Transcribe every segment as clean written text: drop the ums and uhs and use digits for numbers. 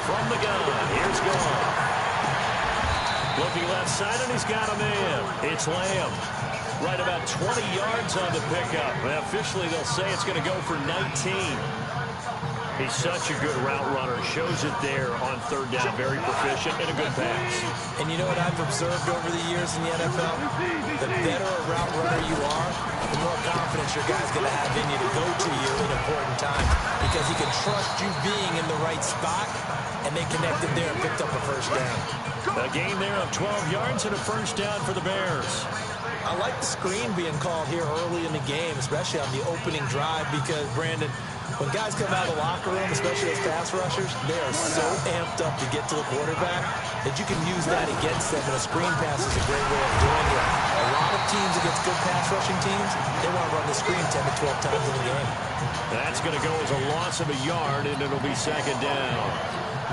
From the gun, here's Gone. Looking left side, and he's got a man. It's Lamb. Right about 20 yards on the pickup. Well, officially, they'll say it's going to go for 19. He's such a good route runner. Shows it there on third down. Very proficient and a good pass. And you know what I've observed over the years in the NFL? The better a route runner you are, the more confidence your guy's going to have in you to go to you in important times, because he can trust you being in the right spot, and they connected there and picked up a first down. A gain there of 12 yards and a first down for the Bears. I like the screen being called here early in the game, especially on the opening drive, because, Brandon, when guys come out of the locker room, especially as pass rushers, they are so amped up to get to the quarterback that you can use that against them, and a screen pass is a great way of doing it. A lot of teams against good pass rushing teams, they want to run the screen 10 to 12 times in the game. That's going to go as a loss of a yard, and it'll be second down.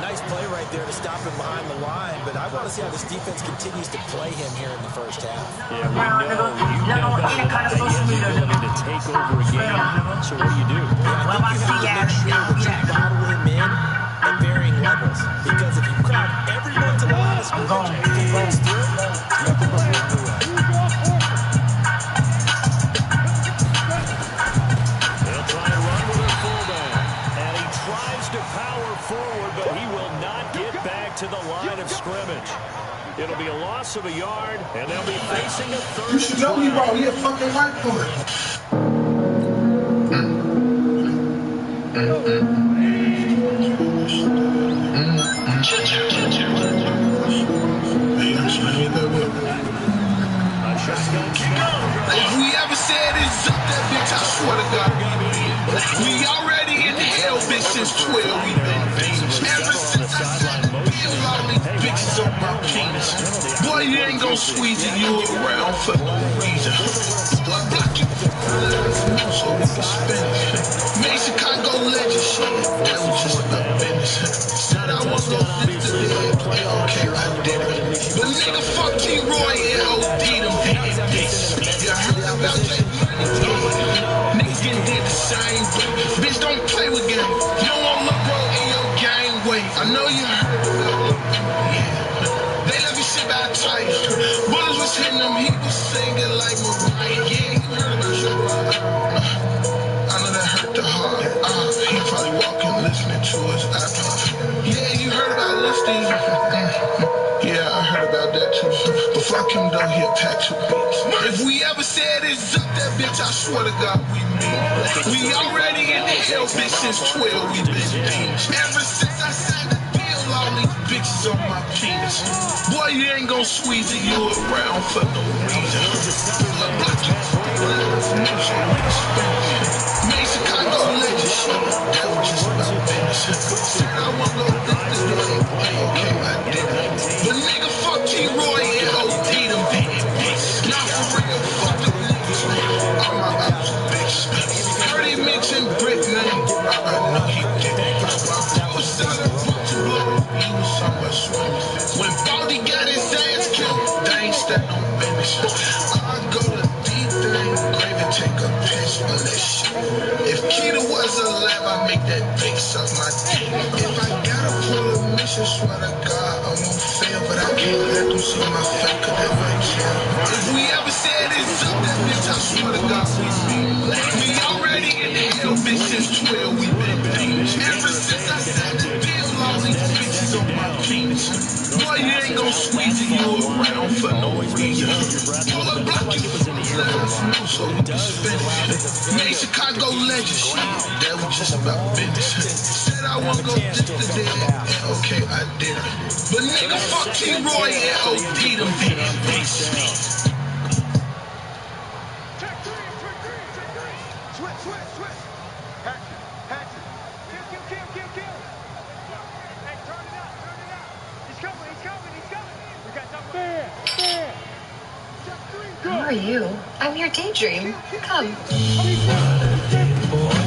Nice play right there to stop him behind the line, but I want to see how this defense continues to play him here in the first half. Yeah, we know you know that he has the ability to take over a game. So what do? Yeah, I think you have to make sure that you bottle him in at varying levels, because if you crowd everyone to the line of scrimmage, if he runs through, nothing but room to run. They'll try to run with their fullback, and he tries to power forward, but he will not get back to the line of scrimmage. It'll be a loss of a yard, and they'll be facing a third. You should know me wrong. He a fucking white boy. If we ever said it's up that bitch, I swear to God. We already in hell, bitch, since 12 we been famous. Ever since I said the bill, all these bitches on my penis. Boy, you ain't gon' squeeze it, you around for no reason. Block you, so we can spend it. Made Chicago legend shit, that was just about business. Said I was gon' flip the deal, okay, I did it. But nigga, fuck T-Roy and OD them bitches. You heard about that money? Niggas getting did the same way. Bitch, don't play with game. You don't want my bro in your gang way. I know you heard about it. Yeah. They left you shit by the tires. Bullets was hitting him, he was singing like Mariah. Yeah, you heard about shit. I know that hurt the heart. He probably walking, listening to his iPod. Yeah, you heard about listening. Yeah, I heard about that too. But fuck him though, he'll patch your beats. If we ever said it's up that bitch, I swear to God we mean. We already in the hell, bitch, since 12 we been famous. Ever since I signed the deal, all these bitches on my penis. Boy, you ain't gon' squeeze it, you around for no reason. Block you, so we can spend it. Made Chicago legend shit, that was just about business. Said I won't go this way, okay, I did it. But nigga, fuck T-Roy and OD them bitches. Not for real, fuck the niggas. All my house, bitch. Heard he mentioned Brick name, I know he did it. That was solid, put to blow, he was somewhere swimming. When Baldy got his ass killed, they ain't stand on business. I go to D-Thing, grave and take a piss for that shit. If Keita was alive, I'd make that bitch suck my dick. If I gotta pull a mission, swear to God, I won't fail, but I can't let them see my fake, cause that might kill. If we ever said it's up, that bitch, I swear to God, we already in the hell, bitch, since 12 we been famous. Ever since I signed the deal, all these bitches on my penis. Boy, you ain't gon' squeeze it, you around for no reason. Pull a block, you so we can spend it. Made Chicago legend shit, that was just about business. Said I won't go this to dead, okay, I did it. But nigga, fuck T-Roy and OD them bitches. Hey, turn it up. He's coming. are you? I'm your daydream. Come.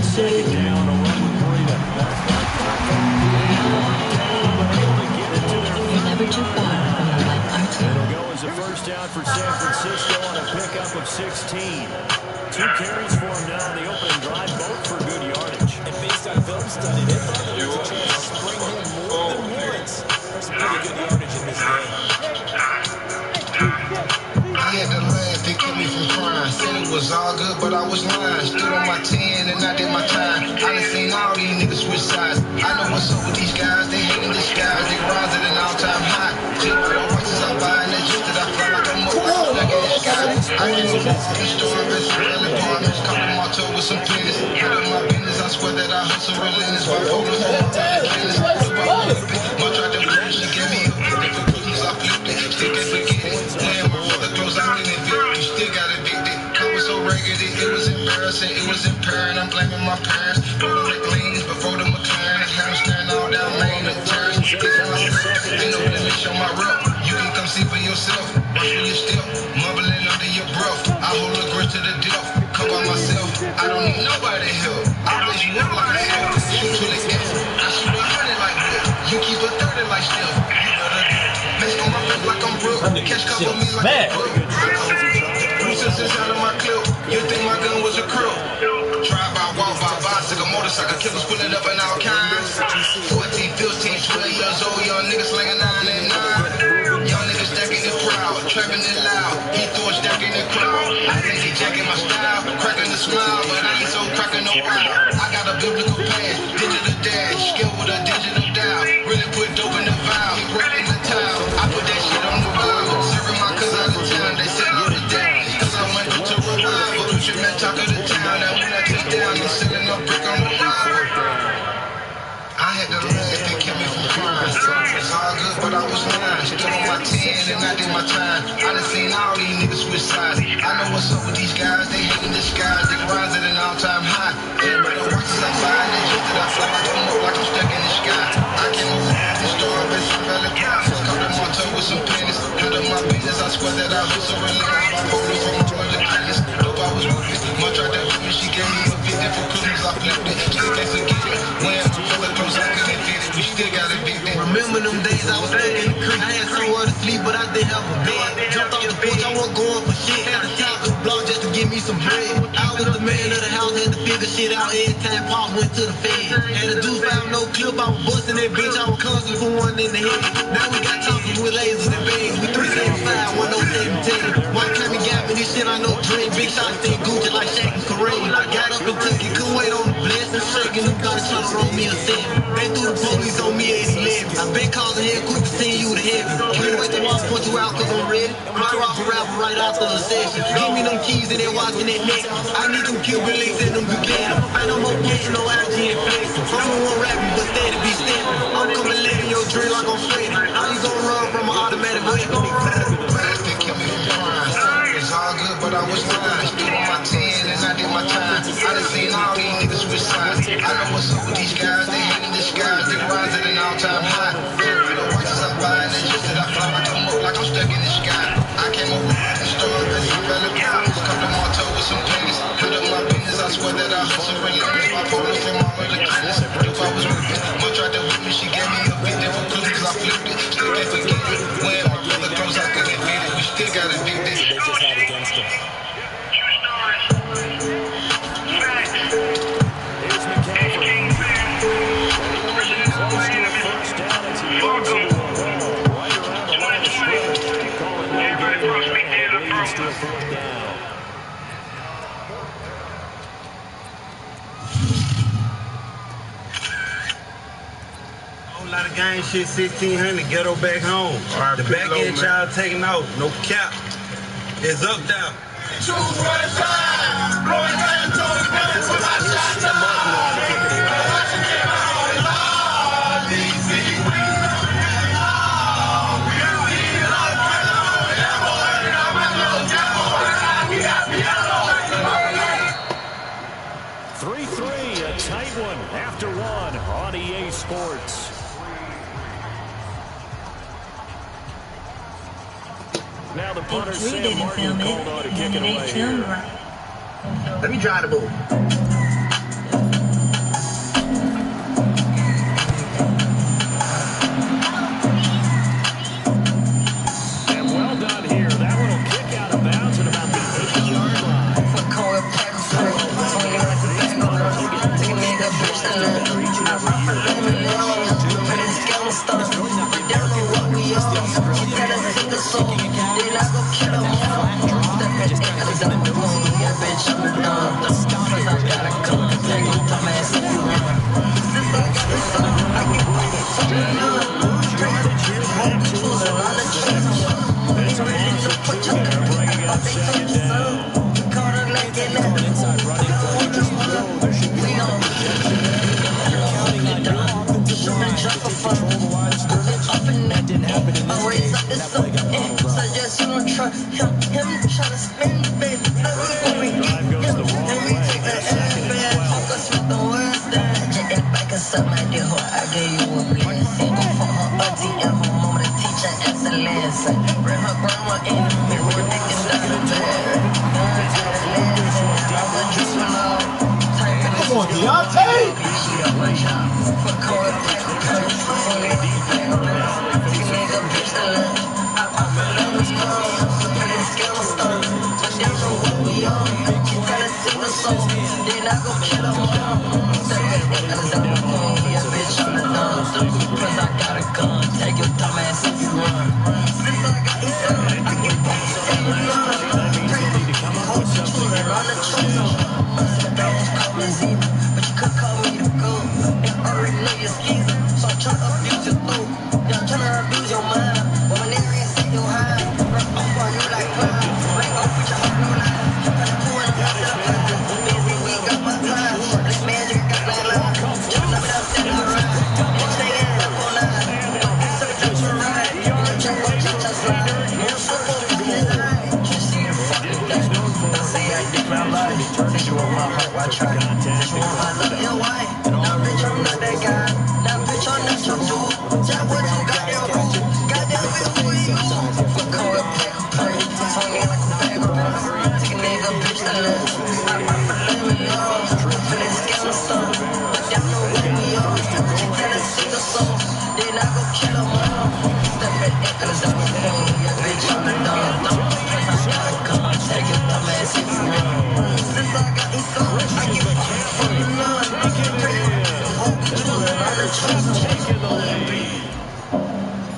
Second down, a run with Breida. You're never too far from your life partner. It'll go as a first down for San Francisco on a pickup of 16. 2 carries for him now on the opening drive, both for good yardage. And based on film study, they thought there was a chance to spring him more than once. That's some pretty good yardage in this game. I had to laugh, they kept me from crying. Said it was all good, but I was lying. Stood on my 10 and I did my time. I done seen all these niggas switch sides. I know what's up with these guys, they hate in disguise. They rise at an all-time high. Just for the watches I buy and they just that I fly like a motherfucker like in the sky. I can go back to the store, best real apartments. Come to Marto with some penis. Head up my business, I swear that I hustle relentless. My photos all the time, business. Much I done believe she gave me a gift. For Christmas I flipped it, still can't forget it. Playing my brother close, I didn't fit. You still got addicted. I was so raggedy, it was embarrassing, it was impairing. I'm blaming my parents. Before the McLeans, before the McLaren. Hamstering all down lane, the turns. Ain't no limit, show my rope. You can come see for yourself. Watch where you step, mumbling under your breath. I hold a grudge to the death. Come by myself, I don't need nobody help. I raise you up like a hell. Shoot to the F, I shoot 100 like Will. You keep a 30 like Steph. You better mask on my face like I'm real. Catch cover me like a crook. Since out of my clip, you think my gun was a crook? Drive by, walk by, bicycle, motorcycle, killers pulling up in all kinds. 14, 15, 12 years old, young niggas slinging 9 and 9. Young niggas stacking the crowd, trapping it loud. He threw a stack in the crowd. I think he jacking my style, cracking the smile, but I ain't so cracking no wild. I got a biblical pass, digital dash, skill with a digital dial. Really put dope in the vial, right in the towel. I put that shit on the Bible, serving my cuz out of town. They said all the day. Man, talk of the town, now when I touch down, they selling no brick on the wall. I had to laugh, they kept me from crying. It's all good, but I was lying. Stood on my 10 and I did my time. I done seen all these niggas switch sides. I know what's up with these guys, they hate in disguise. They rise at an all-time high. Everybody watches I buy and they just that I fly like I'm up, like I'm stuck in the sky. I came over from the store, been some valid promises. Come to Marto with some pennies. Head up my business, I swear that I hustle relentless. My photos from my mother kindness. Dope I was with it. Much I done with me, she gave me a 50 for Christmas, I flipped it. Still can't forget it. When my brother close, I couldn't fit it. We still got addicted. Remember them days I was stuck in the creek. I had somewhere to sleep, but I didn't have a bed. Jumped off the porch, I wasn't going for shit. Had to top the block just to give me some bread. I was the man of the house, had to figure shit out every time Pop went to the Fed. Had a deuce found no clip, I was busting that bitch, I was constantly for one in the head. Now we got talking with lasers and bags. We 375, 10710. One time he got me this shit, I know dream. Big shots stay Gucci like Shaq and Kareem. I got up and took it, couldn't wait on the blessing. Shaking them guns, trying to roll me a set. They threw the police on me 80-11. I been calling here quick to send you to heaven. Can't wait to walk point you out cause I'm ready. Fire off a rapper right after the session. Give me them keys and they watching that neck. I need them Cuban links and them Buchanan. I no more getting no IG and flex. I'm the one rapping but steady be stepping. I'm coming living your dream like I'm Freddy. How you gonna run from an automatic weapon? They kept me from crying. It's all good but I was lying. Stood on my 10 and I did my time. I done seen all these niggas switch sides. I know what's up with these guys. They hate in disguise. They rise at an all-time high. Every the watches I buy and they just that I fly like I'm up, like I'm stuck in the sky. I came over from the store, been some valid promises. Come to Marto with some pennies. Head up my business, I swear that I hustle relentless. My photos from all of the kindness. If I was with it, much tried to with me, she gave me a 50 for Christmas, I flipped it. Still can't forget it. When my brother close, I couldn't fit it. We still got addicted. They just had against him. Here's McCaffrey. Close to a first down as he moves into a hole right around the line of scrimmage. Call it no gain, and it leads to a fourth down. Whole lot of gang shit, 1600, ghetto back home. The back end child taking out, no cap. It's up there. Choose one side. Blowing down Tony Bennett with my shots up. A tight one after one on EA Sports. Now the punter, Sam Martin, called on to kick it away here. Let me drive the ball. And well done here. That one will kick out of bounds at about the 8-yard line.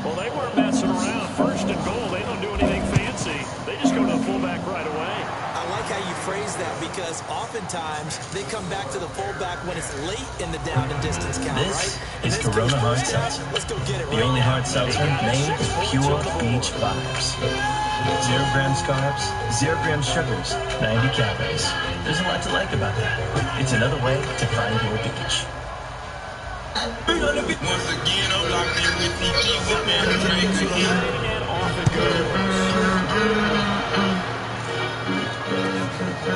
Well, they weren't messing around. First and goal, they don't do anything fancy. They just go to the fullback right away. I like how you phrase that because oftentimes they come back to the fullback when it's late in the down and distance count, This right? is Corona Hard Seltzer. Let's go get it The right only now. hard seltzer made with pure beach vibes. 0 grams carbs, 0 grams sugars, 90 calories. There's a lot to like about that. It's another way to find your beach. Once again, I'm locked in with TG Whitman and Drake again. And off it goes.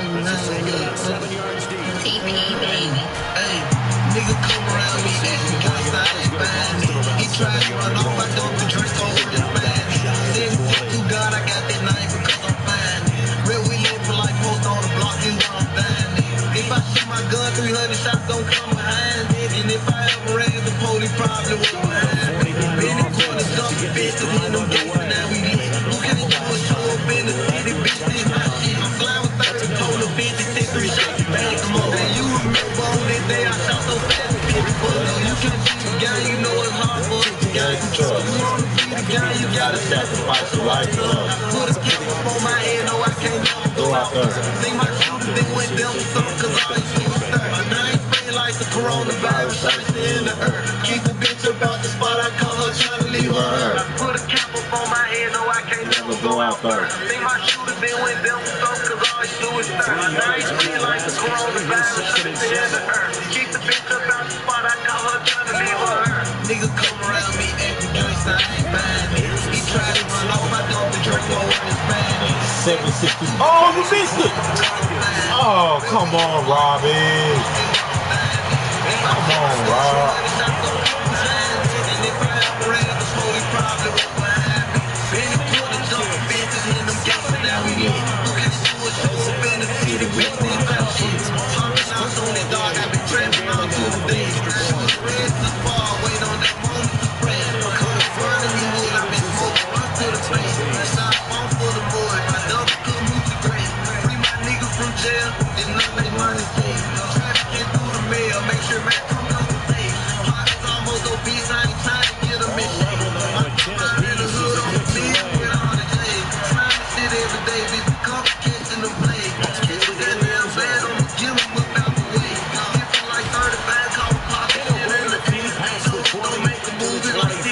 This is taken about 7 yards deep. CP, baby. Hey, nigga come around me asking can I sign his band. He tried to run off my dog to drink over his band. Said fuck you God, I got that knife because I'm fine. Real we live for life, post on the block is what I'm dying. If I shoot my gun, 300 shots don't come behind it. And if I ever ran the police, probably was behind it. Been in corner, jumping bitches in them gates, and now we lit. Who can't do a show up in the city, bitch, this my shit. I'm flying with 30 total 50, 3 shots back. Come on, man, you remember on that day I shot so fast, bitch. But you can't beat the guy, you know it's hard for us to get control. You wanna beat the guy, you gotta sacrifice your life for love. I put a cap up on my head, no, I can't never go out there. Think my shooter, they went down with something, cause I ain't seen a third. And I ain't spraying like the coronavirus, thirsty in the earth. Keep the bitch about the spot, I call her, trying to leave her hurt. I put a cap up on my head, no, I can't never go out first. Think my shooter, they went down with something, cause all you do is third. And I ain't spraying like the coronavirus, thirsty in the earth. Keep the bitch about the spot, I call her, trying to leave her hurt. Nigga come around me, acting drinks, I ain't buying it. He tried to run off my dog to drink over his band. 760. Oh, you missed it. Oh, come on, Robbie. Come on, Rob.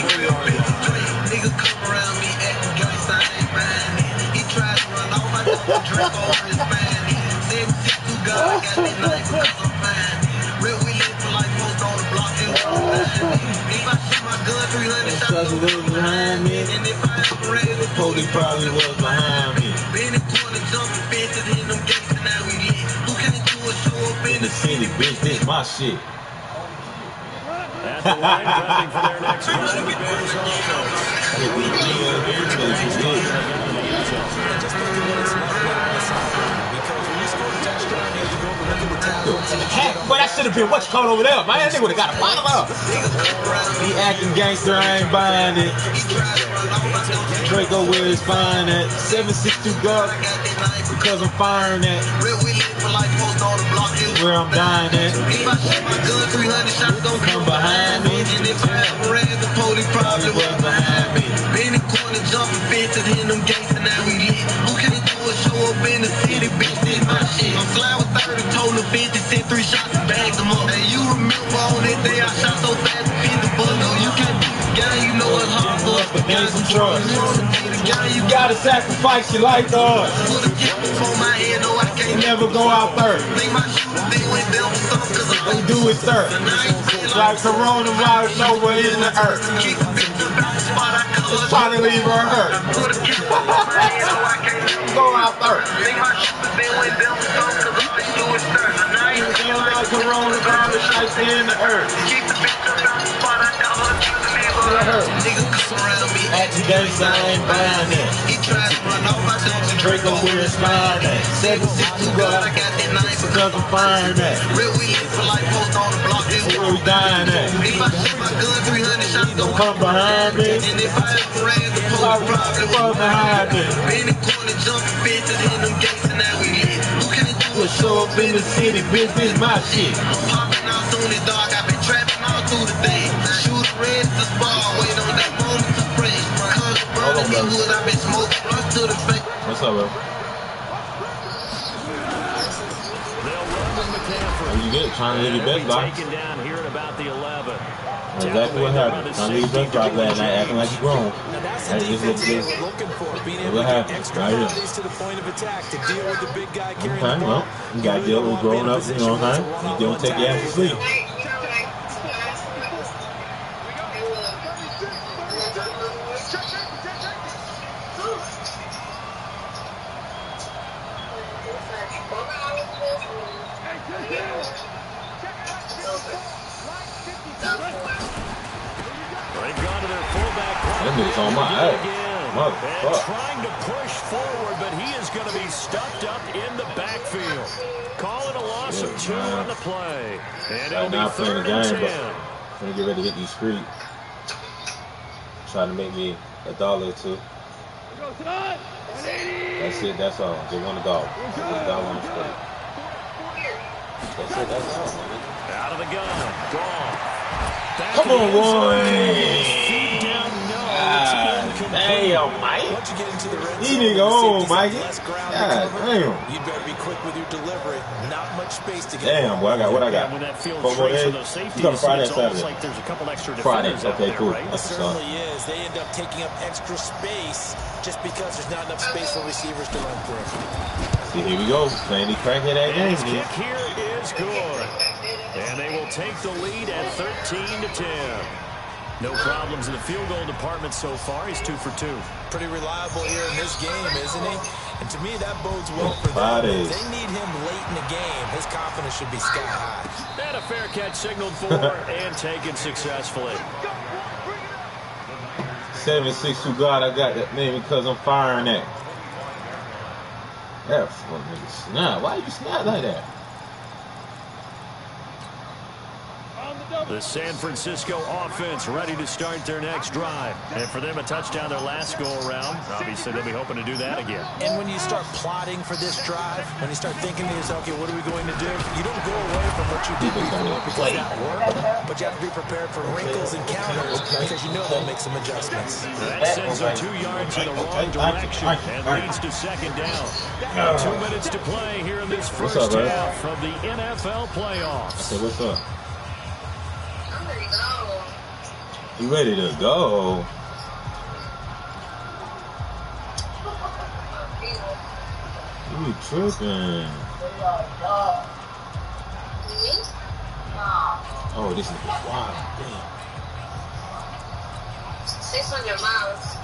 4-yard line. Nigga come around me acting gangsta, I ain't buying it. He tried to run off, I don't drink over his man. 762 God, I got this knife because I'm fine. Real, we live for life, most on the block, and if I shoot my gun, 300 shots was behind me. And if I ever ran the police, probably was behind me. Been in corner, jumping fences, hitting them gates, and now we lit. Who can't do a show up in the city, bitch, this my shit. At the line, prepping for their next drive, the Bears offense. Heck, boy, that should have been what you called over there, man. That nigga would have got a bottom up. He acting gangster, I ain't buying it. Draco where his fine at. 762 God, because I'm firing at. Where I'm dying at. If I shoot my gun, 300 shots don't Come behind me. And if I ever ran the police, probably was behind me. Been in corner, jumping fences, hitting them gates, and now we lit. Who can't do a show up in the city, bitch, this my shit. I'm flying with 30, total 50, sent 3 shots and bagged them up. And you remember on that day I shot so fast, 50 bucks. No, you can't do the game, you know it's hard for us. Gain some trust. You gotta sacrifice your life, dog. Put a cap before my head, no, I can't Never go out third. think my shooter, they went down for something, cause I'm They do it third. Like coronavirus over in the earth. kick the bitch about the spot I covered. Trying to leave her hurt. Put a cap before my head, no, I can't Go out third. think my shooter, they went down for something, cause all they do is third. And I ain't feel Like like coronavirus like in the earth. kick the bitch about the spot I covered. Nigga come around me, Acting gangsta, I ain't buying it. he tried to run off, I don't Draco where his fine at. 762 God, I got that knife because I'm firing at. real, we live for life, post on the block, this Where we dying at. if I shoot my gun, 300 shots don't Come behind me. and if I ever ran the police, Probably probably was behind me. been in corner, jumping fences, hitting them gates, and now we lit. Who can't do We'll show up in the city, bitch, this my shit. popping out soon as dark, I've been trapping all through the day. Shooter red to spar, wait on that moment to spray. Color burning me wood, I've been smoking rush to the face. What's up, bro? They'll run with McCaffrey. You good? Trying to live your best He'll be life. taken down here at about the 11. Exactly what happened. Trying to live your best life last night, acting like you grown. Now that's Hey, the this defense looks they good. were looking for, being able What to get happened? extra Right here. bodies to the point of attack to deal with the big guy carrying Okay, the ball. well, you got to deal with growing up, you know what I'm saying? You don't take your ass to sleep. They've gone to their fullback. That nigga's on my ass. And Motherfucker. trying to push forward, but he is going to be stuffed up in the backfield. Calling a loss of 2 on the play. And it'll Right now, be playing the 3rd and game, 10. but I'm gonna get ready to hit these streets. Trying to make me $1 or 2. That's it, that's all. Just want $1. Just $1 on the street. That's it, that's all, man. Out of the gun. Gone. Back Come in on, the end zone. boy. Feed down, no. God It's incomplete. damn, Mike. Once you get into the red These zone, niggas the old, safeties Mikey. have less ground to God cover. damn. You'd better be quick with your delivery. Not much space to get. Damn, boy, I got what I Yeah, got. when that field 4 more shrinks for days. those safeties, You come Friday or it's almost Saturday? like there's a couple extra Friday. defenders out Okay, there, cool. right? It That's what's up. certainly is. They end up taking up extra space just because there's not enough space for receivers to run through. See, here we go. Playing these crackhead ass And his games, kick man. here is good. And they will take the lead at 13-10. No problems in the field goal department so far. He's 2 for 2. Pretty reliable here in this game, isn't he? And to me, that bodes well for them. Fridays. If they need him late in the game, his confidence should be sky high. And a fair catch signaled for and taken successfully. 762 God, I got that name because I'm firing at. That fucking nigga snap. Why you snap like that? The San Francisco offense ready to start their next drive. And for them, a touchdown their last go-around. Obviously, they'll be hoping to do that again. And when you start plotting for this drive, when you start thinking to yourself, okay, what are we going to do? You don't go away from what you did before because that worked, but you have to be prepared for wrinkles and counters because you know they'll make some adjustments. That sends them 2 yards in the wrong direction and leads to 2nd down. 2 minutes to play here in this first up, bro? half of the NFL playoffs. I said, what's up? You ready to go? You tripping? Oh, this is wild. Damn. 600 miles.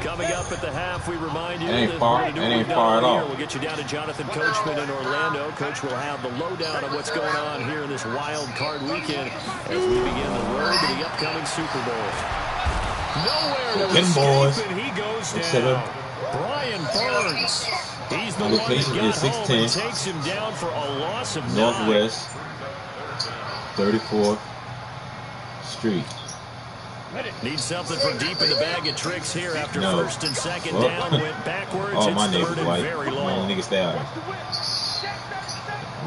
Coming up at the half, we remind you it ain't that far, we're going to do it what ain't we've far done at all year. all. We'll get you down to Jonathan Coachman in Orlando. Coach will have the lowdown of what's going on here in this wild card weekend as we begin the road to the upcoming Super Bowl. Nowhere to escape, and he goes down. Brian Burns. He's the one that got home and takes him down for a loss of 9. Northwest 34th Street. Needs something for deep in the bag of tricks here after first and second down. Went backwards. Oh, it's my third nigga's and white. very My long. nigga's stay out.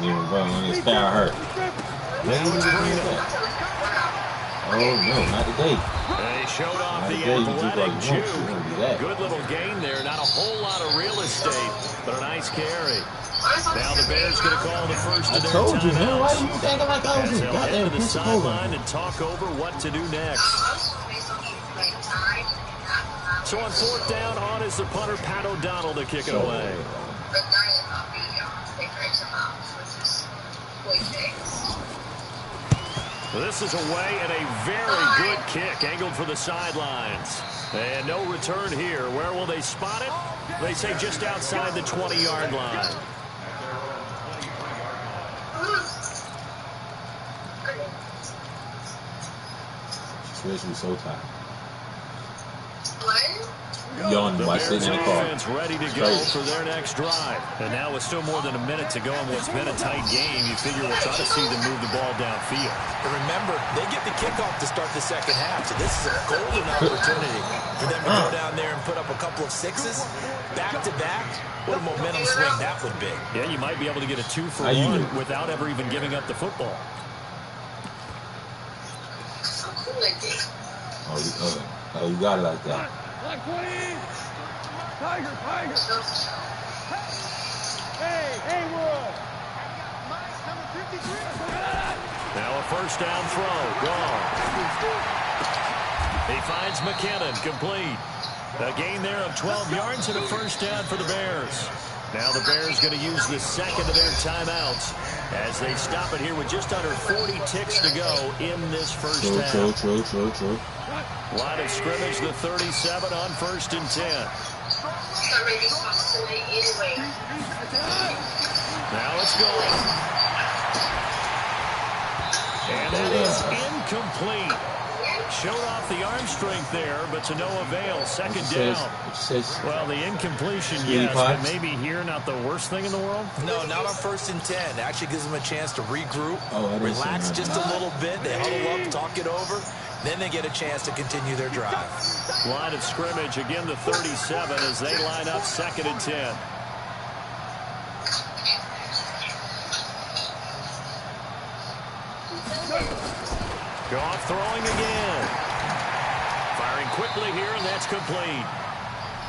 Yeah, bro, my nigga's stay out hurt. Oh, no, not today. They showed off the athletic juke. Good little gain there. Not a whole lot of real estate, but a nice carry. Now the Bears going to call the first of their timeouts. I told you, man. Why you thinking like I was in goddamn to the sideline and talk over what to do next. So on fourth down, on is the punter, Pat O'Donnell, to kick it away. This is away and a very good kick, angled for the sidelines. And no return here. Where will they spot it? They say just outside the 20-yard line. Especially so tired. What? Yawning by sitting in the car. Ready to go for their next drive. And now with still more than a minute to go in what's been a tight game, you figure we'll try to see them move the ball downfield. And remember, they get the kickoff to start the second half, so this is a golden opportunity for them to go down there and put up a couple of sixes back-to-back. What a momentum swing that would be. Yeah, you might be able to get a 2-for-1 without ever even giving up the football. Oh, you got it like that. Black 20! Tiger! Hey, Haywood! Now a first down throw. Gone. He finds McKinnon, complete. A gain there of 12 yards and a first down for the Bears. Now the Bears going to use the second of their timeouts as they stop it here with just under 40 ticks to go in this first half. True. Line of scrimmage, the 37 on first and 10. Now it's gone. And that is incomplete. Showed off the arm strength there, but to no avail. Second down. Well, the incompletion, yes, but maybe here not the worst thing in the world? No, not on first and 10. Actually gives them a chance to regroup, relax just a little bit. They huddle up, talk it over. Then they get a chance to continue their drive. Line of scrimmage, again the 37 as they line up second and 10. Goff throwing again. Firing quickly here, and that's complete.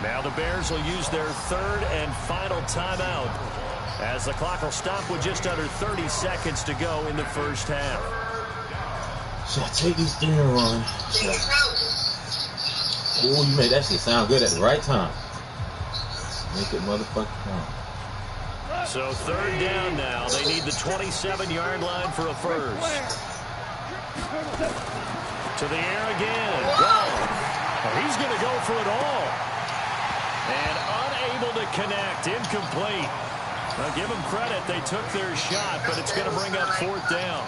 Now the Bears will use their third and final timeout as the clock will stop with just under 30 seconds to go in the first half. Should I take this thing and run? Oh, you made that shit sound good at the right time. Make it motherfucking count. So third down now. They need the 27-yard line for a first. To the air again. Gone. He's going to go for it all. And unable to connect. Incomplete. Now give them credit. They took their shot, but it's going to bring up fourth down.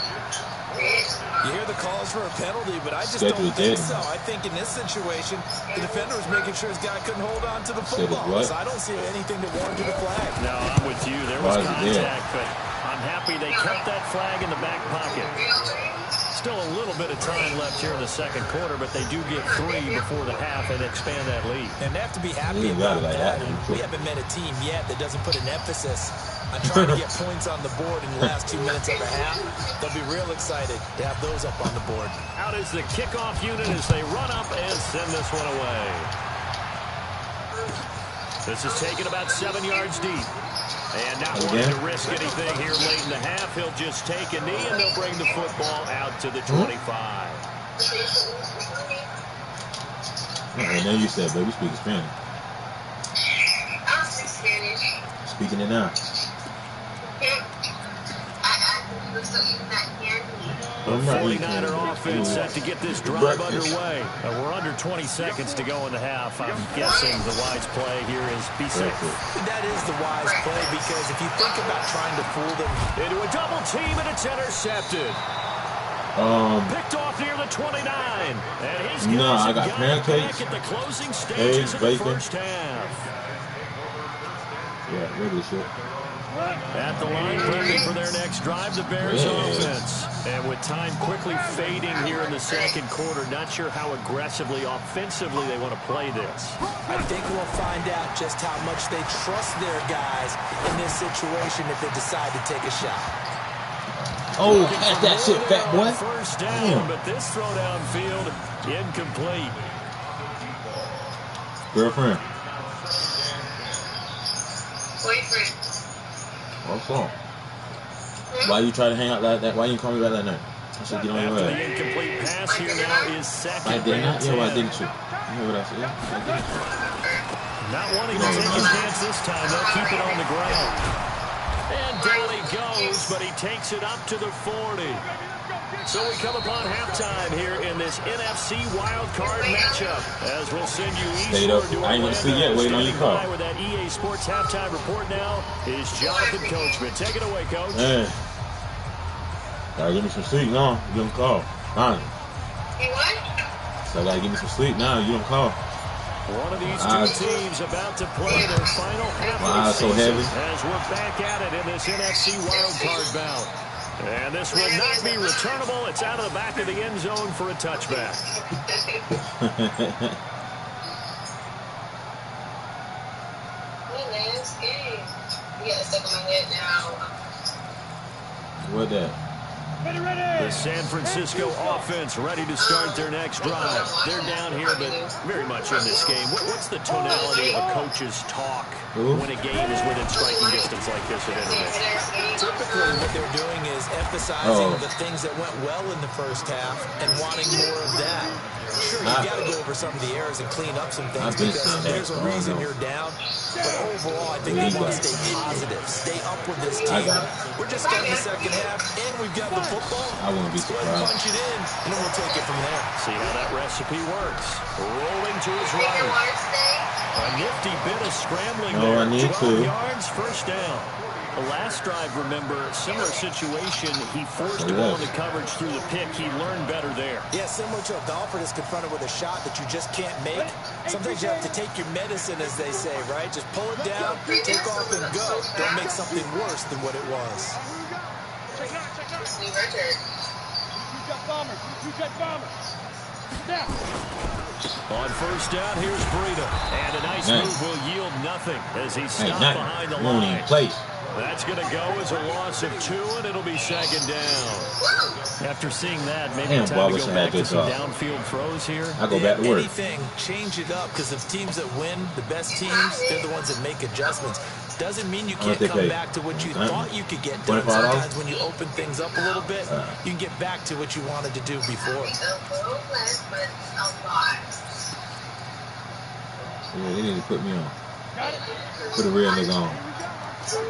You hear the calls for a penalty, but I just don't think so. I think in this situation, the defender was making sure his guy couldn't hold on to the football. So I don't see anything that warranted a flag. No, I'm with you. There was contact, but I'm happy they kept that flag in the back pocket. Still a little bit of time left here in the second quarter, but they do get 3 before the half and expand that lead. And they have to be happy about that. We haven't met a team yet that doesn't put an emphasis on trying to get points on the board in the last 2 minutes of the half. They'll be real excited to have those up on the board. Out is the kickoff unit as they run up and send this one away. This is taken about 7 yards deep. And not wanting to risk anything here late in the half, he'll just take a knee and they'll bring the football out to the 25. And then you said, baby, speak Spanish. I speak Spanish. Speaking it now. I still eating that candy. The 49er offense set to get this drive underway. We're under 20 seconds to go in the half. I'm guessing the wise play here is be safe. That is the wise play because if you think about trying to fool them into a double team and it's intercepted. Picked off near the 29. And he's I got pancakes, at the closing stages of the bacon. first half. Yeah, regular shit. At the line, prepping for their next drive, the Bears offense. And with time quickly fading here in the second quarter, not sure how aggressively, offensively they want to play this. I think we'll find out just how much they trust their guys in this situation if they decide to take a shot. Oh, catch that shit, fat boy. First down, but this throw downfield incomplete. Girlfriend. Boyfriend. What's wrong? Why you try to hang out like that? Why you call me back that night? I should get on your After head. the incomplete pass here now is second. I did not. and Yeah, why 10. didn't you? You hear what I said? Yeah, I did. Not wanting to take a chance this time. They'll keep it on the ground. And down he goes, but he takes it up to the 40. So we come upon halftime here in this NFC wildcard matchup. As we'll send you eastward to I ain't gonna see yet. Waiting on your call. With that EA Sports halftime report now is Jonathan Coachman. Take it away, Coach. Man. Gotta give me some sleep now. You don't call. Fine. You what? So I gotta give me some sleep now. You don't call. One of these two teams about to play their final half so heavy. as we're back at it in this NFC wildcard bout. And this will not be returnable. It's out of the back of the end zone for a touchback. Last game. You got stuck in my head now. What that? The San Francisco offense ready to start their next drive. They're down here, but very much in this game. What's the tonality of a coach's talk when a game is within striking distance like this at intermission? Typically, what they're doing is emphasizing the things that went well in the first half and wanting more of that. Sure, you got to go over some of the errors and clean up some things because there's a reason you're down. But overall, I think they want to stay positive, stay up with this team. We're just starting the second half, and we've got the football. I wouldn't be surprised. Punch it in, and then we'll take it from there. See how that recipe works. Rolling to his right. A nifty bit of scrambling there. I need 12 to. yards, first down. The last drive, remember, similar situation. He forced a ball into coverage through the pick. He learned better there. Yeah, similar to a golfer that's confronted with a shot that you just can't make. Sometimes you have to take your medicine, as they say, right? Just pull it down, take off, and go. Don't make something worse than what it was. New record. On first down, here's Breida. And a nice move will yield nothing as he's stopped behind the line. That's going to go as a loss of 2, and it'll be second down. After seeing that, maybe time to go back to some downfield throws here. I go back to work. Anything, change it up, because the teams that win, the best teams, they're the ones that make adjustments. Doesn't mean you can't come back to what you thought you could get done. Sometimes when you open things up a little bit, you can get back to what you wanted to do before. A little less, but a lot. Yeah, they need to put me on. Put a real nigga on. So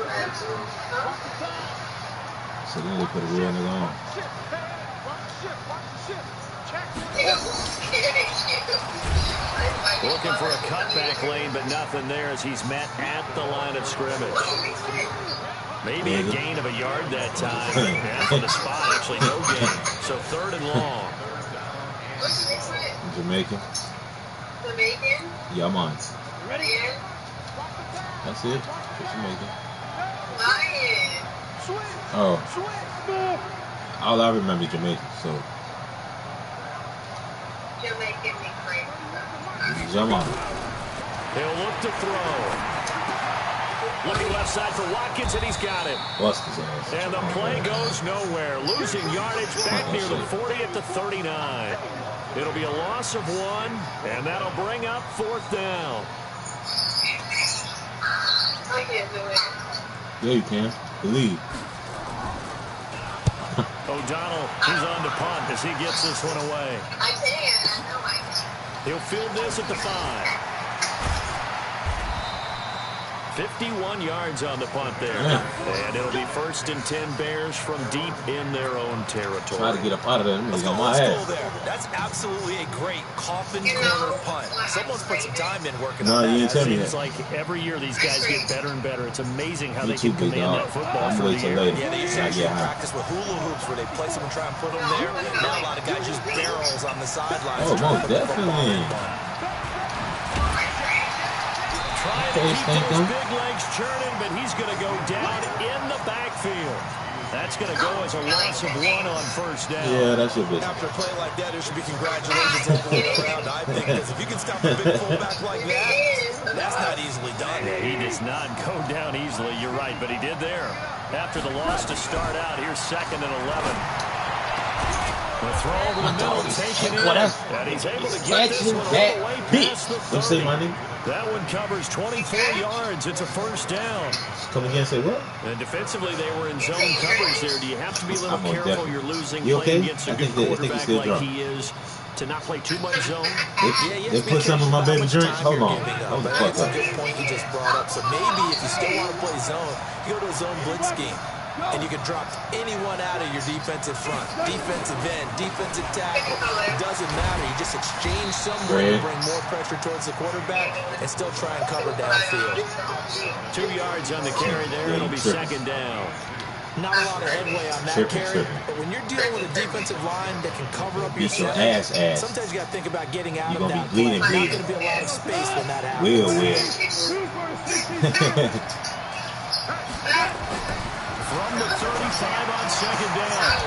they need to put a real nigga on. Looking for a cutback lane, but nothing there as he's met at the line of scrimmage. Maybe a gain of a yard that time. And for the spot, actually no gain. So third and long. Jamaican. Jamaican? Yeah, I'm on. Ready? That's it. Just Jamaican. Lion. Oh. All I remember is Jamaican, so. Jamaican me crazy. Jump on. He'll look to throw. Looking left side for Watkins, and he's got it. Bust his ass. And the play goes nowhere. Losing yardage back near the 40 at the 39. It'll be a loss of 1, and that'll bring up fourth down. I can't do it. Yeah, you can. Believe. O'Donnell, he's on to punt as he gets this one away. I can. I know I can. He'll field this at the 5. 51 yards on the punt there. And it'll be 1st and 10 Bears from deep in their own territory. Try to get up out of there. Let's go, my ass. there. That's absolutely a great coffin corner punt. Someone's put some time in working no, on that. You didn't tell me It's that. like every year these guys get better and better. It's amazing how You they too, can big command dog. that football I'm for wait the till year. later. Yeah, they used to actually practice with hula hoops where they place them and try and put them there. Now a lot of guys use barrels on the sidelines. Oh, most definitely. Trying to keep those big legs churning, but he's going to go down in the backfield. That's going to go as a loss of 1 on 1st down. Yeah, that's your business. After a play like that, there should be congratulations all the way around, I think, because if you can stop a big fullback like that, that's not easily done. Yeah, he does not go down easily, you're right, but he did there. After the loss to start out, here's 2nd and 11. The throw over the middle, taken in, and he's able to get this one all the way past the 30. That one covers 24 yards. It's a 1st down. Come again and say what? And defensively, they were in zone coverage there. Do you have to be a little careful? Definitely. You're losing You playing okay? against a good quarterback like he is to not play too much zone. They put some in my baby drink. Hold on. Hold the fuck That's a up. good point you just brought up. So maybe if you still want to play zone, you go to a zone blitz scheme. And you can drop anyone out of your defensive front. Defensive end, defensive tackle. It doesn't matter. You just exchange somewhere to bring more pressure towards the quarterback and still try and cover downfield. 2 yards on the carry there. It'll be 2nd down. Not a lot of headway on that carry, but when you're dealing with a defensive line that can cover up your center, sometimes you got to think about getting out of that play. Not going to be a lot of space when that happens. From the 35 on 2nd down.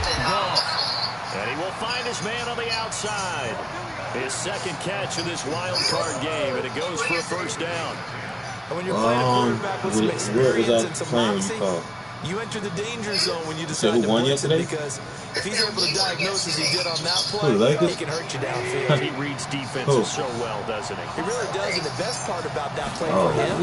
And he will find his man on the outside. His 2nd catch of this wild card game, and it goes for a 1st down. And when you're playing a quarterback with some experience and some moxie, you enter the danger zone when you decide to blitz him, because if he's able to diagnose as he did on that play, he can hurt you downfield. He reads defenses so well, doesn't he? He really does, and the best part about that play for him,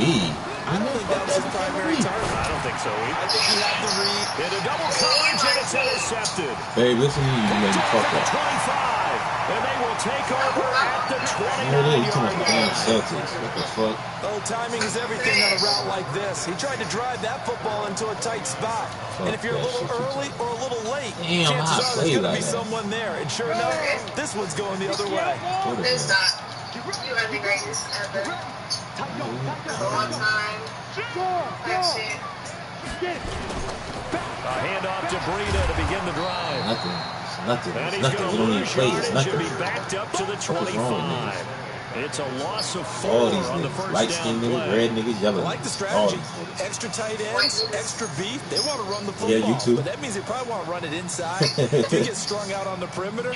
I don't think that was his primary target. I don't think so either. I think he had the read. In a double coverage, and it's intercepted. Babe, listen to you. You made me fuck up. 25, and they will take over at the 29-yard line. Celtics. What the fuck? Oh, timing is everything on a route like this. He tried to drive that football into a tight spot. And if you're a little early or a little late, chances are there's going to be someone there. And sure enough, this one's going the other way. It's not. You are the greatest ever. On time. Action. A handoff to Breida to begin the drive. Nothing. And he's Nothing. going You to don't need lose to play. yardage It's and nothing. be backed up to the 25. It's a loss of 4 All these on the niggas, 1st light-skinned down niggas, play. red niggas, yellow. I like the strategy. Extra tight ends, extra beef. They want to run the football. Yeah, you too. But that means they probably want to run it inside. If you get strung out on the perimeter,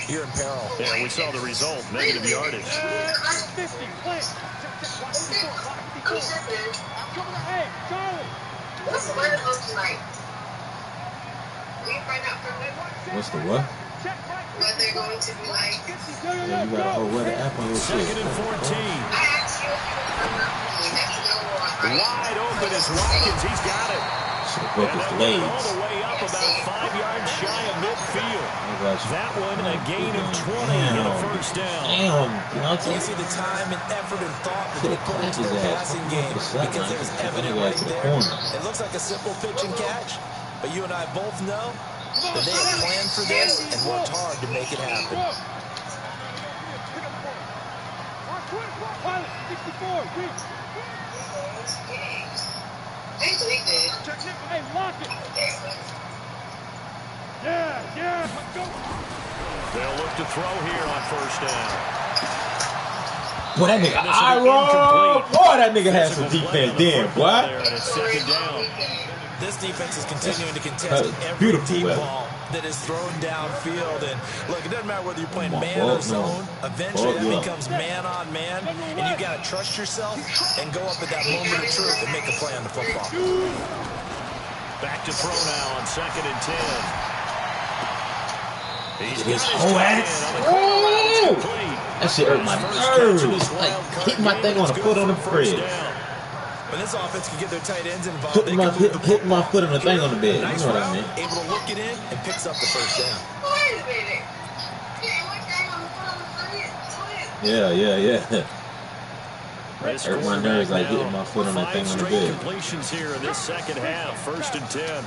you're in peril. Yeah, we saw the result. Negative yardage. 50, play. Hey, Charlie. What's the weather look tonight? We can find out from them What's the what? what they're going to be like. Yeah, you got a whole weather app on your shit. 2nd and 14. I asked you if you remember me. Wide open is Watkins. He's got it. Broke And his that went all legs. the way up about 5 yards shy of midfield. That one a gain of 20 and a 1st down. You see the time and effort and thought that they put into the passing game, because it was evident right there. It looks like a simple pitch and catch, but you and I both know that they had planned for this and worked hard to make it happen. Pilot, 64, reach. Hey, lock it. Yeah, let's go. They'll look to throw here on 1st down. Boy, that nigga I boy, that nigga had some defense then, boy. It's 2nd down. This defense is continuing to contest every deep ball that is thrown downfield. And look, it doesn't matter whether you're playing man or zone. Eventually, that becomes man on man, and you got to trust yourself and go up at that moment of truth and make a play on the football. Back to throw now on 2nd and 10. He's His got whole his ass. on the corner. It's complete. That shit hurt my nerves. Like, keep my thing on the foot on the bridge. When this offense can get their tight ends involved, Put my foot on the thing on the bed. Nice You know what I route, mean? able to look it in and picks up the first down. Wait a minute. Yeah. This Hurt my nerves like getting my foot on that 5 thing on the straight bed. completions here in this second half. 1st and 10.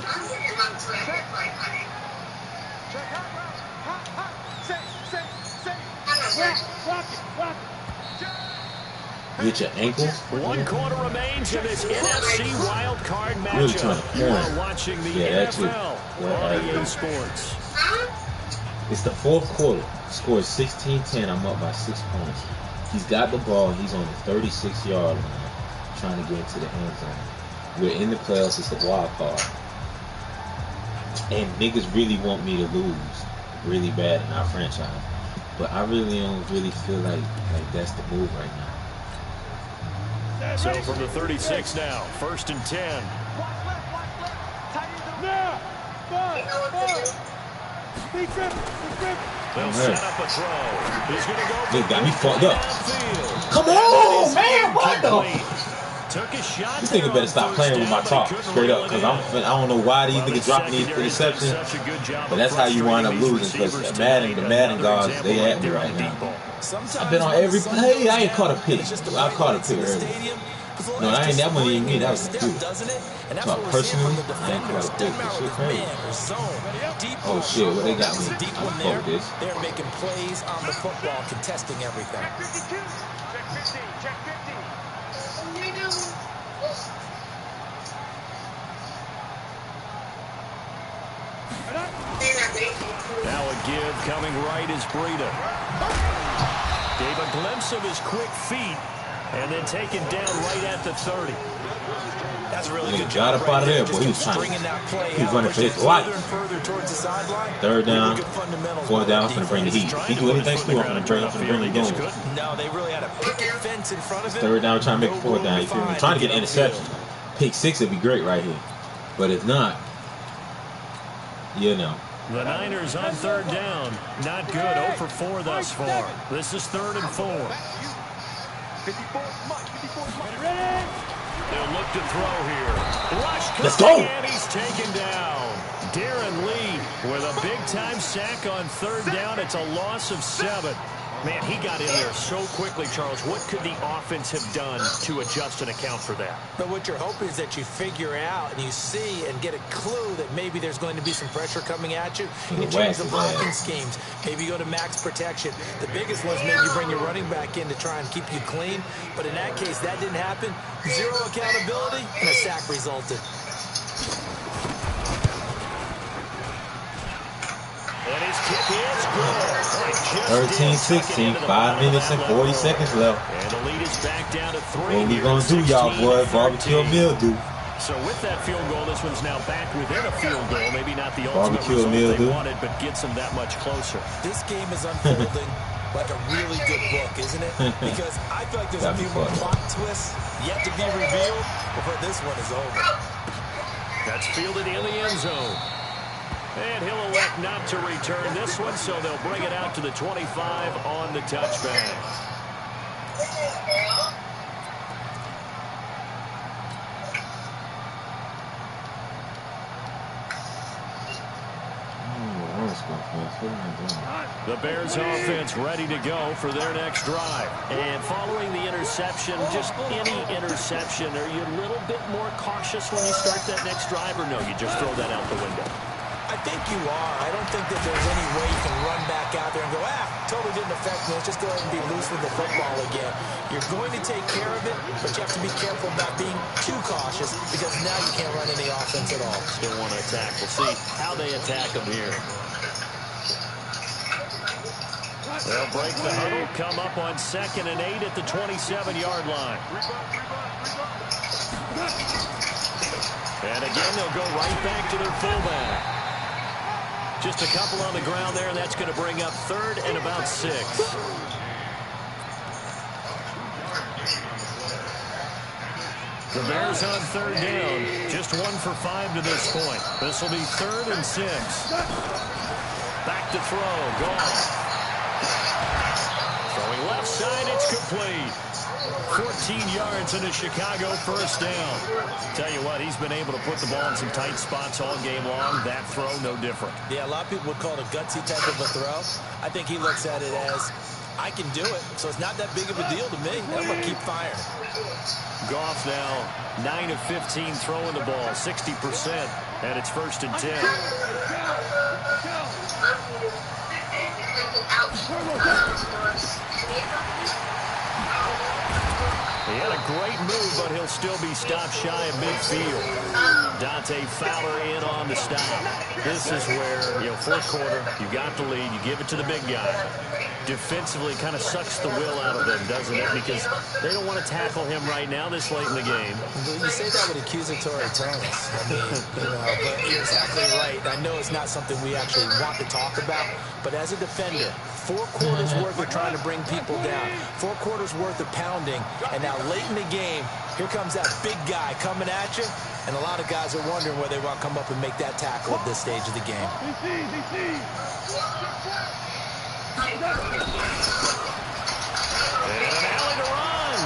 Get your ankle. 1 quarter remains in this NFC wild card matchup. Really trying to You are corner. watching the Yeah, that too. NFL Yeah, on EA Sports. It's the 4th quarter. Score 16-10. I'm up by 6 points. He's got the ball. He's on the 36-yard line, trying to get into the end zone. We're in the playoffs. It's the wild card, and niggas really want me to lose really bad in our franchise. But I really don't really feel like that's the move right now. So from the 36 now, 1st and 10. They'll set up a throw. He's going to go. They got me fucked up. Come on, man! What the? Took a shot. This nigga better stop playing with my talk straight up, because I don't know why these niggas dropping these interceptions. But that's how you wind up losing, because the Madden gods, they at me right now. I've been on every play. I ain't caught a pick. I caught a pick earlier. No, that wasn't even me. That was the dude. Talk personally, I ain't caught a pick. This shit crazy. Oh shit, what they got me? I fuck this. They're making plays on the football, contesting everything. Now a give coming right is Breida. Gave a glimpse of his quick feet and then taken down right at the 30. That's a really good got job up out of there, boy. He was trying to. He was running for his life. 3rd down, 4th down, I'm finna bring the heat. He do anything to him, I'm finna bring the game. No, they really had a picket fence in front of him. 3rd down, trying to make a 4th down. You feel me? I'm trying to get an interception. Pick 6 would be great right here. But if not, you know. The Niners on 3rd down. Not good. 0 for 4 thus far. This is 3rd and 4. They'll look to throw here. Rush. Let's go. And he's taken down. Darren Lee with a big-time sack on 3rd down. It's a loss of 7. Man, he got in there so quickly, Charles. What could the offense have done to adjust and account for that? But what you're hoping is that you figure out and you see and get a clue that maybe there's going to be some pressure coming at you. You change the blocking schemes. Maybe you go to max protection. The biggest one is maybe you bring your running back in to try and keep you clean. But in that case, that didn't happen. 0 accountability, and a sack resulted. And his kick is good. 13-16, 5 minutes and 40 seconds left. And the lead is back down to 3. What we gonna do, y'all, boy? Barbecue meal do. So with that field goal, this one's now back within a field goal. Maybe not the ultimate Barbecue result meal they do. wanted, but gets them that much closer. This game is unfolding like a really good book, isn't it? Because I feel like there's a few more plot twists yet to be revealed before this one is over. That's fielded in the end zone. And he'll elect not to return this one, so they'll bring it out to the 25 on the touchback. The Bears offense ready to go for their next drive. And following the interception, just any interception, are you a little bit more cautious when you start that next drive, or no, you just throw that out the window? I think you are. I don't think that there's any way you can run back out there and go, totally didn't affect me. Let's just go ahead and be loose with the football again. You're going to take care of it, but you have to be careful about being too cautious because now you can't run any offense at all. Still want to attack. We'll see how they attack them here. They'll break the huddle, come up on 2nd and 8 at the 27-yard line. And again, they'll go right back to their fullback. Just a couple on the ground there, and that's going to bring up 3rd and about 6. The Bears on 3rd down, just 1 for 5 to this point. This will be 3rd and 6. Back to throw, gone. Throwing left side, it's complete. 14 yards and a Chicago first down. Tell you what, he's been able to put the ball in some tight spots all game long. That throw, no different. Yeah, a lot of people would call it a gutsy type of a throw. I think he looks at it as, I can do it, so it's not that big of a deal to me. I'm going to keep firing. Goff now 9 of 15 throwing the ball, 60%, and it's 1st and 10. He had a great move, but he'll still be stopped shy of midfield. Dante Fowler in on the stop. This is where, fourth quarter, you got the lead, you give it to the big guy. Defensively kind of sucks the will out of them, doesn't it? Because they don't want to tackle him right now this late in the game. You say that with accusatory tones. I mean, but you're exactly right. I know it's not something we actually want to talk about, but as a defender, 4 quarters worth of trying to bring people down, 4 quarters worth of pounding, and now late in the game, here comes that big guy coming at you, and a lot of guys are wondering whether they want to come up and make that tackle at this stage of the game. And an alley to run.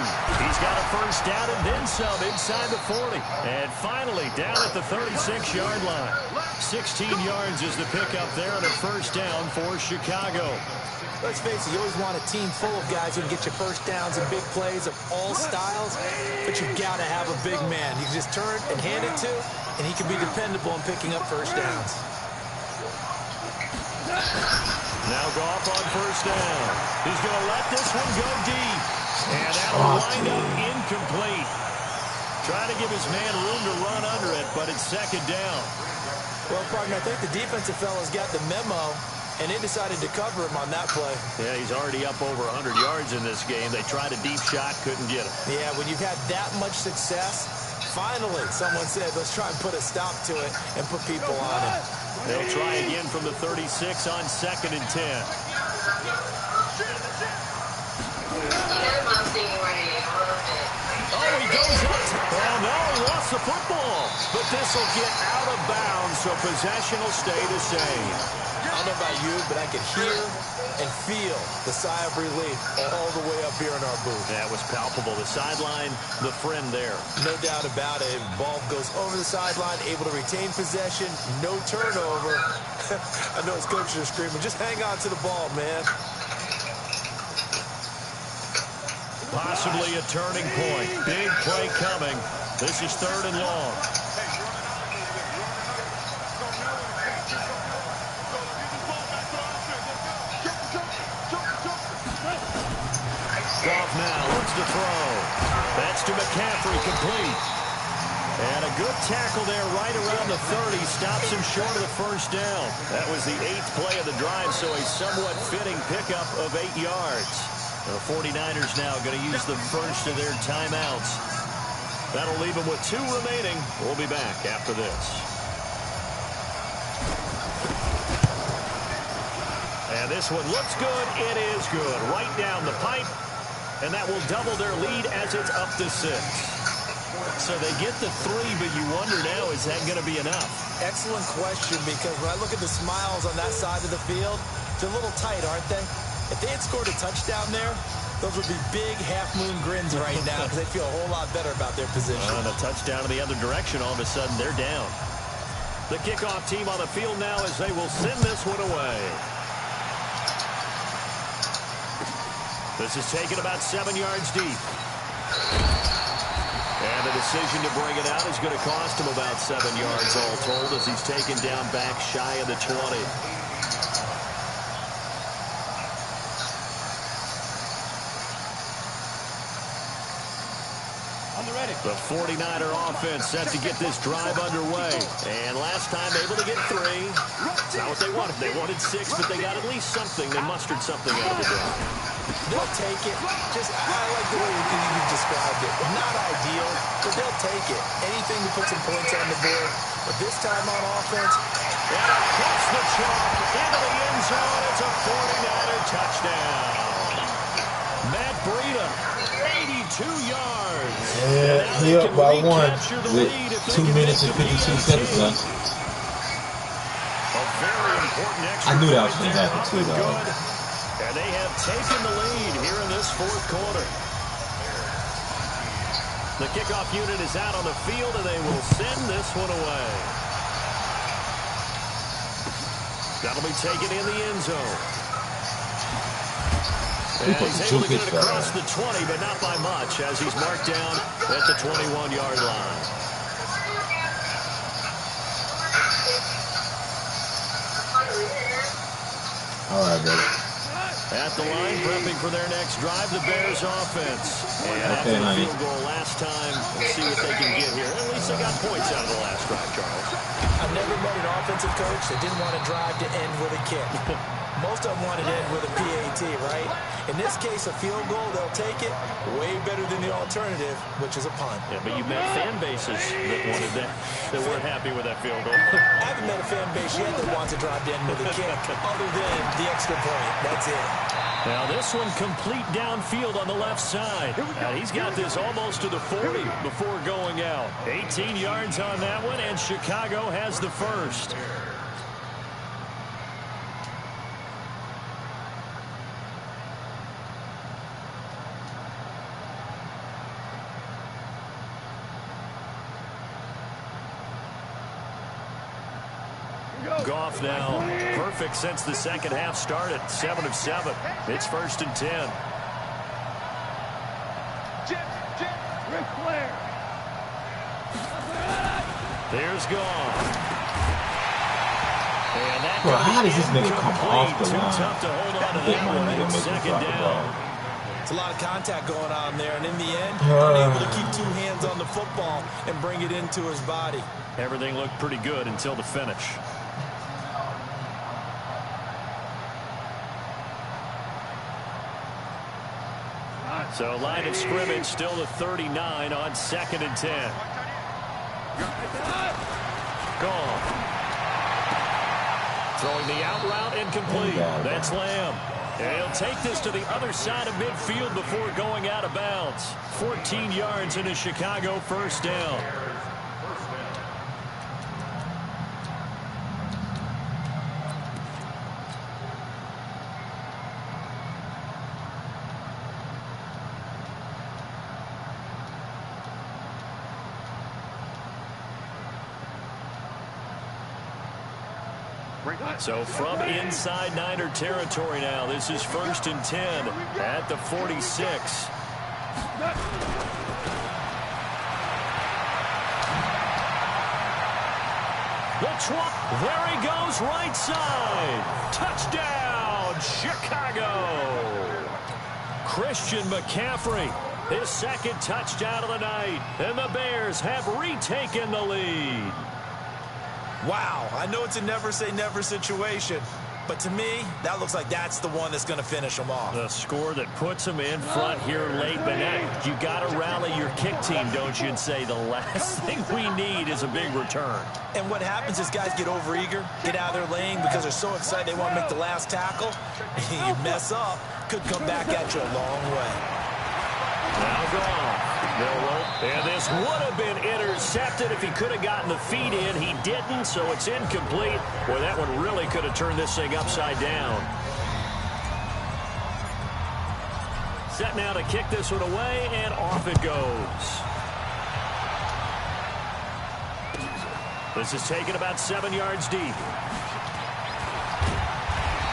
He's got a first down and then some inside the 40. And finally down at the 36-yard line. 16 yards is the pickup there on a first down for Chicago. Let's face it, you always want a team full of guys who can get you first downs and big plays of all styles, but you've got to have a big man you can just turn and hand it to, and he can be dependable in picking up first downs. Now Goff on first down. He's going to let this one go deep. And that will wind up incomplete. Trying to give his man room to run under it, but it's 2nd down. Well, partner, I think the defensive fellas got the memo, and they decided to cover him on that play. Yeah, he's already up over 100 yards in this game. They tried a deep shot, couldn't get him. Yeah, when you've had that much success, finally someone said, let's try and put a stop to it and put people on it. They'll try again from the 36 on 2nd and 10. Oh, he goes up. Oh, no, he lost the football. But this will get out of bounds, so possession will stay the same. I don't know about you, but I could hear and feel the sigh of relief all the way up here in our booth. That was palpable. The sideline, the friend there. No doubt about it. Ball goes over the sideline, able to retain possession, no turnover. I know his coaches are screaming, just hang on to the ball, man. Possibly a turning point. Big play coming. This is 3rd and long. Goff now looks to throw. That's to McCaffrey, complete. And a good tackle there right around the 30. Stops him short of the first down. That was the 8th play of the drive, so a somewhat fitting pickup of 8 yards. The 49ers now going to use the first of their timeouts. That'll leave them with 2 remaining. We'll be back after this. And this one looks good. It is good. Right down the pipe. And that will double their lead as it's up to 6. So they get the 3, but you wonder now, is that going to be enough? Excellent question, because when I look at the smiles on that side of the field, they're a little tight, aren't they? If they had scored a touchdown there, those would be big half-moon grins right now because they feel a whole lot better about their position. And a touchdown in the other direction, all of a sudden they're down. The kickoff team on the field now as they will send this one away. This is taken about 7 yards deep. And the decision to bring it out is going to cost him about 7 yards all told as he's taken down back shy of the 20. The 49er offense set to get this drive underway. And last time able to get 3. It's not what they wanted. They wanted 6, but they got at least something. They mustered something out of the drive. They'll take it. I like the way you described it. Not ideal, but they'll take it. Anything to put some points on the board. But this time on offense, and across the chalk into the end zone. It's a 49er touchdown. Matt Breida, 82 yards. Yeah, he up by 1 with 2 minutes and 52 seconds left. I knew that was going to happen too, though. And they have taken the lead here in this 4th quarter. The kickoff unit is out on the field, and they will send this one away. That'll be taken in the end zone. And he's able to get it across the 20, but not by much, as he's marked down at the 21-yard line. All right, baby. At the line, prepping for their next drive, the Bears offense. And after the field goal last time, let's see what they can get here. At least they got points out of the last drive, Charles. I've never met an offensive coach that didn't want a drive to end with a kick. Most of them wanted to end with a PAT, right? In this case, a field goal, they'll take it. Way better than the alternative, which is a punt. Yeah, but you've met fan bases that wanted that weren't happy with that field goal. I haven't met a fan base yet that wants a drive to end with a kick, other than the extra point. That's it. Now this one complete downfield on the left side. And he's got this almost to the 40 before going out. 18 yards on that one, and Chicago has the first. Goff now perfect since the second half started. 7 of 7. It's 1st and 10. There's Goff. And that well, how does this nigga come off the line? Too tough to hold on to that one. It's 2nd down. It's a lot of contact going on there, and in the end, unable to keep 2 hands on the football and bring it into his body. Everything looked pretty good until the finish. So line of scrimmage still to 39 on 2nd and 10. Goff. Throwing the out route incomplete. That's Lamb. And he'll take this to the other side of midfield before going out of bounds. 14 yards in a Chicago 1st down. So from inside Niner territory now, this is 1st and 10 at the 46. There he goes, right side. Touchdown, Chicago. Christian McCaffrey, his 2nd touchdown of the night. And the Bears have retaken the lead. Wow, I know it's a never-say-never situation, but to me, that looks like that's the one that's going to finish them off. The score that puts them in front here late, but now you got to rally your kick team, don't you, and say the last thing we need is a big return. And what happens is guys get overeager, get out of their lane because they're so excited they want to make the last tackle. You mess up, could come back at you a long way. Now gone. And this would have been intercepted if he could have gotten the feet in. He didn't, so it's incomplete. Boy, that one really could have turned this thing upside down. Set now to kick this one away, and off it goes. This is taken about 7 yards deep.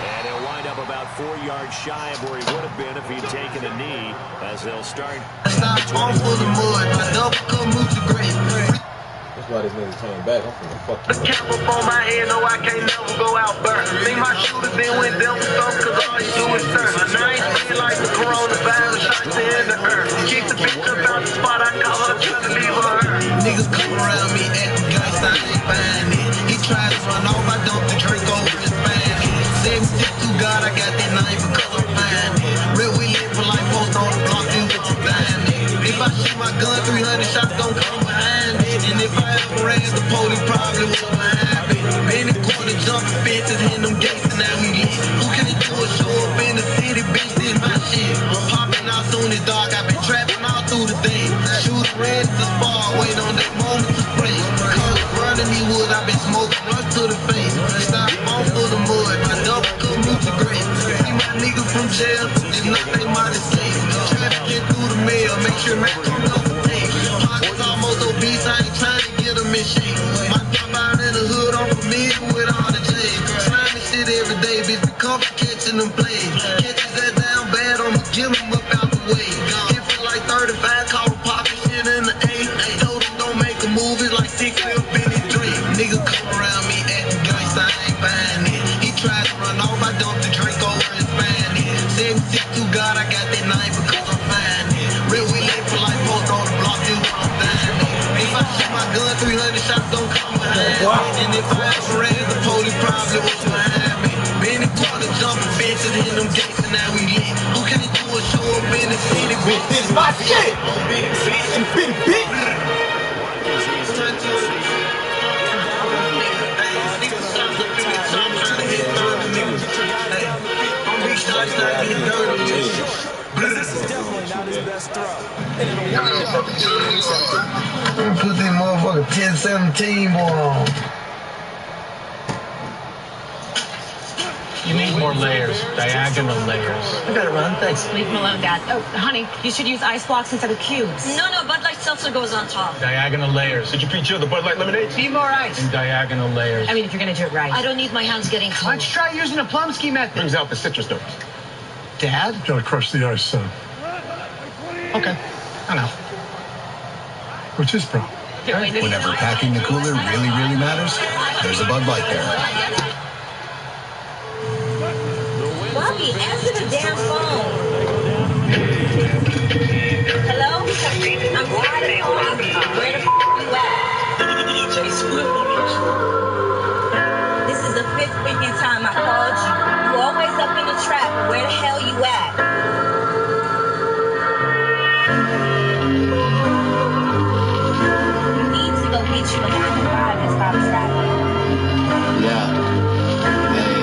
And he'll wind up about 4 yards shy of where he would have been if he'd taken a knee, as they'll start. That's why this nigga came back. I'm finna fuck you up. Cap up on my head, no, I can't never go out burn. See my shooters then went down with something, cause all they do is turn. Now I ain't feeling like the coronavirus shots in the earth. Kick the bitch up out the spot, I call her, trying to leave her hurt. Niggas come around me acting guys, I ain't buying it. He tried to run off, I dumped the drink over his fan. 762 God, I got that name for color fine. Real we live for life, post on the block, then with the dime. If I shoot my gun, 300 shots gon' come behind it. And if I ever ran the police, probably was behind me. In the corner, jumping fences, hitting them gates, and now we lit. Who can't do a show up in the city, bitch, this my shit. Popping out soon as dark, I been trapping all through the day. Shooter ran to the spar, wait on that moment to spray. Colors running these woods, I been smoking, rush to the face. Stop on for the mud, my double could move to great. See my niggas from jail, there's nothing mighty safe. Trafficking through the mail, make sure man come up the tape. I ain't trying to get them in shape. My drop out in the hood, I'm familiar with all the J's. Slimy shit every day, bitch, we come for catching them plays. Catches that down bad, I'ma get them up out the way. If it like 35, call them poppin' shit in the 8. Told them don't make a move, it's like 6 Lil Benny Drake. Nigga come around me acting gangsta, I ain't buying it. He tried to run off, I dumped the drink over his spine. 762 God, I got that knife because I'm fine. Real we live for like most on the block, this what I'm dying. If I shoot my gun, 300 shots don't come behind me. And if I ever ran, the police probably was behind me. Benny Quarter jumping fences in them gates and now we lit. Who can't do a show up in the city? Bitch, this is my shit. And bitch. This is definitely not his best throw. Put this motherfucker 10-17 boy on. You need more layers, diagonal layers. I got it, Ron. Thanks. Leave him alone, Dad. Oh, honey, you should use ice blocks instead of cubes. No, Bud Light Seltzer goes on top. Diagonal layers. Did you pre-chill the Bud Light lemonade? Need more ice. And diagonal layers. I mean, if you're going to do it right. I don't need my hands getting cold. Why don't you try using a Plumsky method? Brings out the citrus notes. Dad? Gotta crush the ice, son. Okay. I know. What's his problem? Whenever packing the cooler really, really matters, there's a Bud Light there. Bobby, answer the damn phone. Hello? I'm tired of calling you. Where the f*** you at? This is the 5th freaking time I called you. You always up in the trap. Where the hell you at? You need to go get you a 9 to 5 and stop trapping. Yeah. Hey.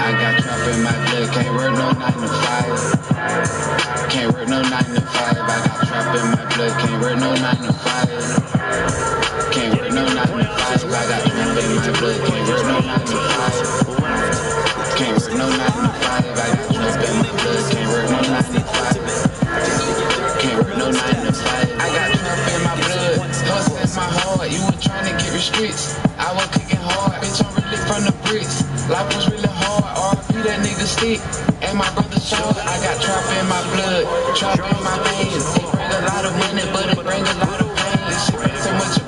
I got trap in my blood. Can't work no 9 to 5. Can't work no 9 to 5. I got trap in my blood. Can't work no 9 to 5. Can't work no 9 to 5. I got trap in my blood. Can't work no 9 to 5. Can't work no 9 to 5. I got trap in my blood. Can't work no 9 to 5. Can't work no 9 to 5. I got trap in my blood. Hustling my heart. You were trying to get rich streets. I was kicking hard. Bitch, I'm really from the bricks. Life was really hard. R.I.P. that nigga stick. And my brother's sword. I got trap in my blood. Trap in my veins. It bring a lot of money, but it bring a lot of pain. Shit bring so much